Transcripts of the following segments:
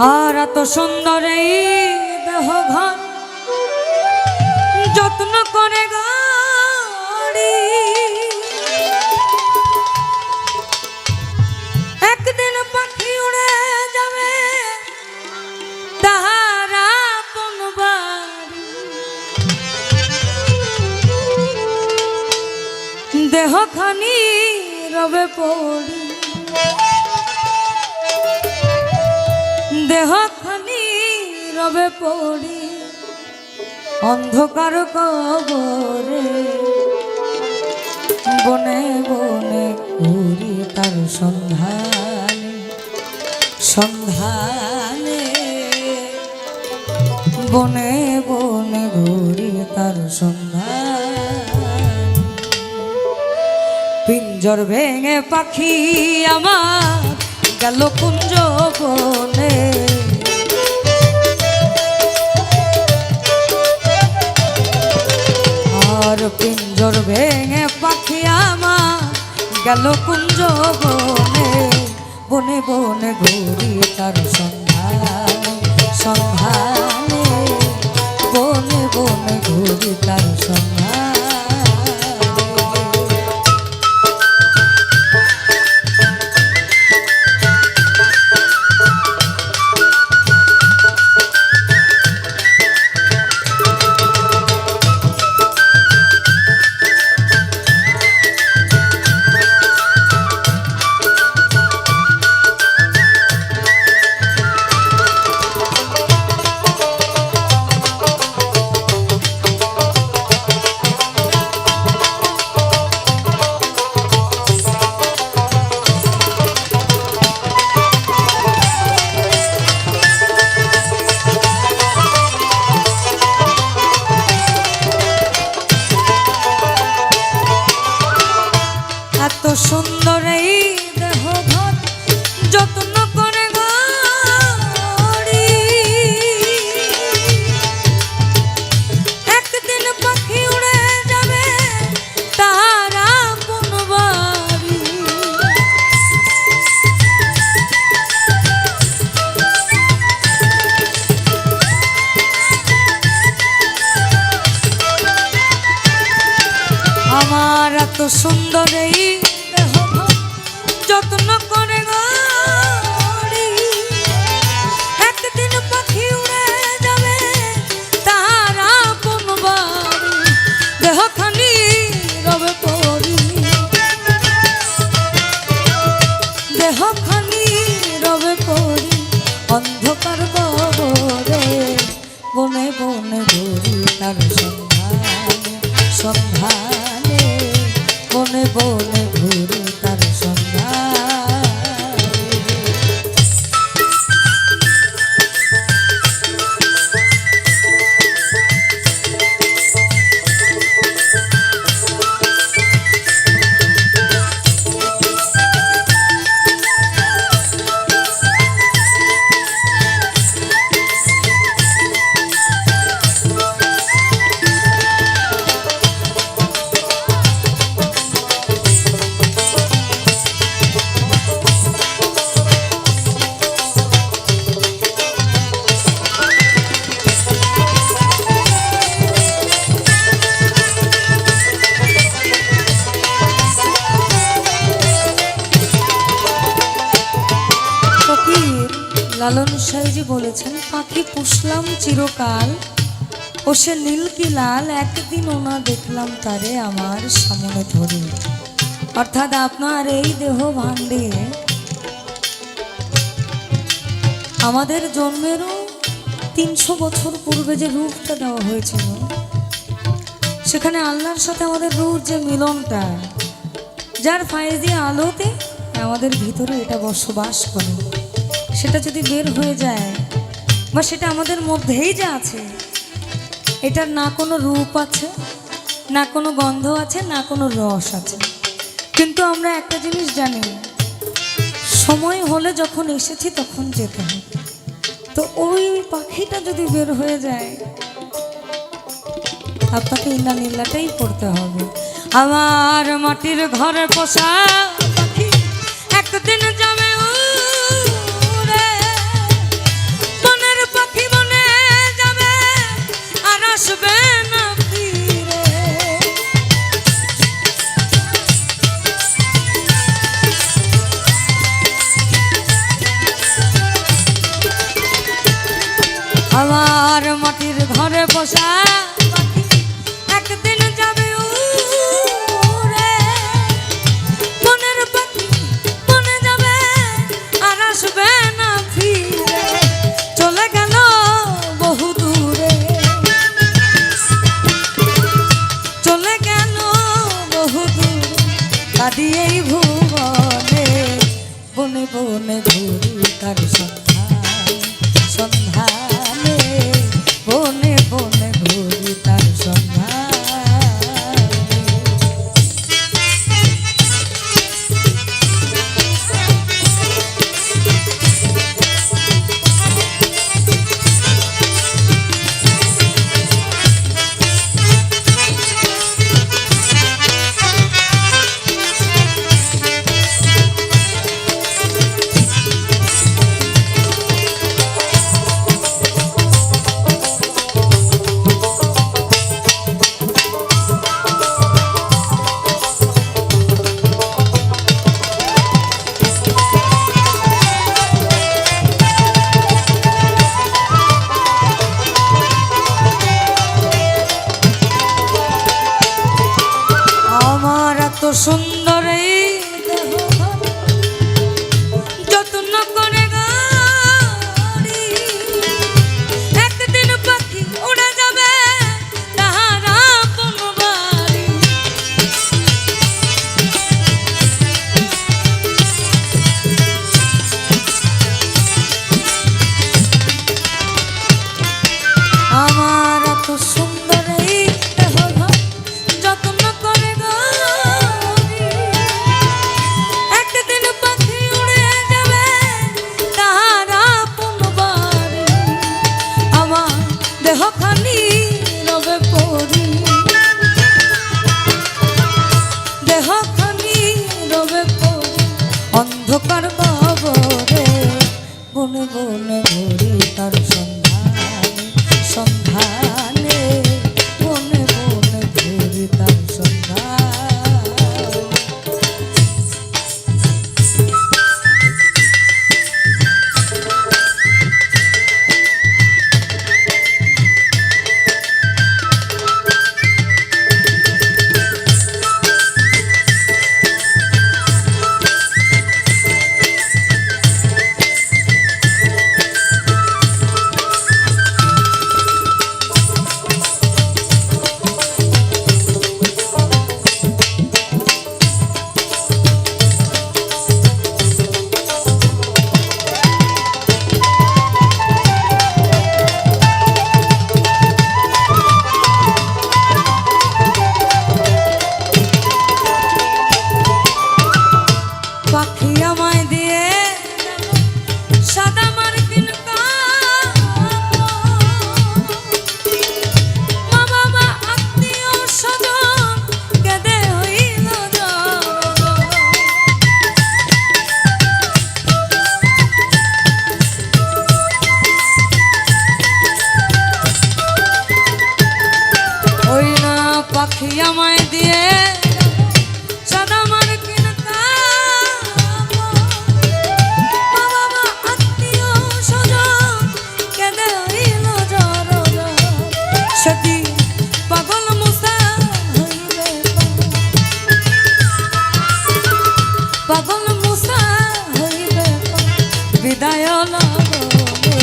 আর এত সুন্দর এই দেহ ঘর যত্ন করে গাড়ি, একদিন পাখি উড়ে যাবে তাহার আপন বাড়ি। দেহখানি রবে পড়ি, দেহখানি রবে পড়ি অন্ধকার কবরে। বনে বনে ঘুরি তার সন্ধানে, সন্ধানে বনে বনে ঘুরি তার সন্ধানে। পিঞ্জর ভেঙে পাখি আমার গেল কুঞ্জ বনে, আর পিঞ্জর ভেঙে পাখি আমার গেল কুঞ্জ বনে। বনে বনে ঘুরি তার সন্ধানে, সন্ধানে বনে বনে ঘুরি তার সন্ধানে। এত সুন্দর এই দেহ ঘর যত্ন করে গাড়ি, একদিন পাখি উড়ে যাবে তার আপন বাড়ি। আমার এত সুন্দর এই দেহ যত্ন করে গাড়ি, একদিন পাখি উড়ে যাবে তার আপন বাড়ি। দেহখানি রবে পড়ি, দেহখানি রবে পড়ি অন্ধকার কবরে। বনে বনে ঘুরি তার সন্ধানে, সন্ধানে বনে বনে ঘুরি তার সন্ধানে। লালন সাইজি বলেছেন, পাখি পুষলাম চিরকাল ও সে নীল কি লাল, একদিন ওনা দেখলাম তারে আমার সামনে ধরে। অর্থাৎ আপনার এই দেহ ভাণ্ডে আমাদের জন্মেরও 300 বছর পূর্বে যে রূপটা দেওয়া হয়েছিল, সেখানে আল্লাহর সাথে আমাদের রূপ যে মিলনটা, যার ফায়েজি আলোতে আমাদের ভিতরে এটা বসবাস করে, সেটা যদি বের হয়ে যায় বা সেটা আমাদের মধ্যেই যে আছে, এটার না কোনো রূপ আছে, না কোনো গন্ধ আছে, না কোনো রস আছে। কিন্তু আমরা একটা জিনিস জানি, সময় হলে যখন এসেছি তখন যেতে হবে। তো ওই পাখিটা যদি বের হয়ে যায়, আপনাকে ইন্না নীলাটাই পড়তে হবে। আমার মাটির ঘরে পোষা পাখি একদিন যাবে উড়ে, আমার মাটির ঘরে বসা পাখি একদিন যাবে উড়ে, মনের পাখি মনে যাবে আর আসবে না ফিরে, চলে গেল বহু দূরে, চলে গেল বহু দূরে, কাঁদিয়েই ভুবনে বনে বনে ঘুরি তার সন্ধান, সন্ধানে বনে বনে ঘুরি তার সন্ধান। সুন্দর এই দেহ যত্ন করে গাড়ি, একদিন পাখি উড়ে যাবে তাহার আপন বাড়ি। আমার এত সুন্দর এই দেহ যত্ন করে অন্ধকার কবরে বনে বনে ঘুরি তার সন্ধানে, সন্ধানে বনে বনে ঘুরি তার সন্ধানে। পাখি আমায় দিয়ে সাদা মার্কিন মা বাবা আত্মীয় স্বজন কেঁদে হইল ওই না পাখি আমায় দিয়ে সাদা মার্কিন পাগল মুসা হইবে, পাগল মুসা হইবে বিদায় লগনে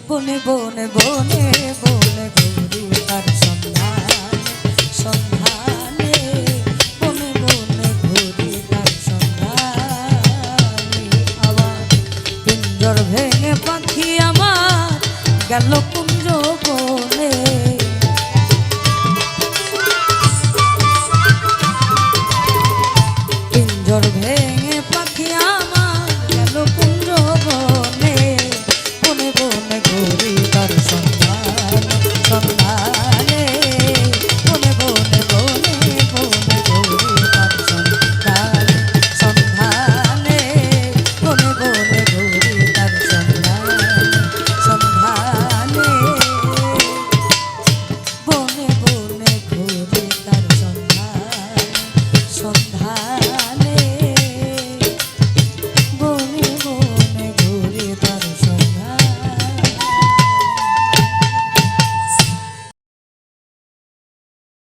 বনে বনে বনে বনে ঘুরি তার সন্ধানে, সন্ধানে বনে বনে ঘুরি তার সন্ধানে। আবার পিঞ্জর ভেঙে পাখি আমার গেল।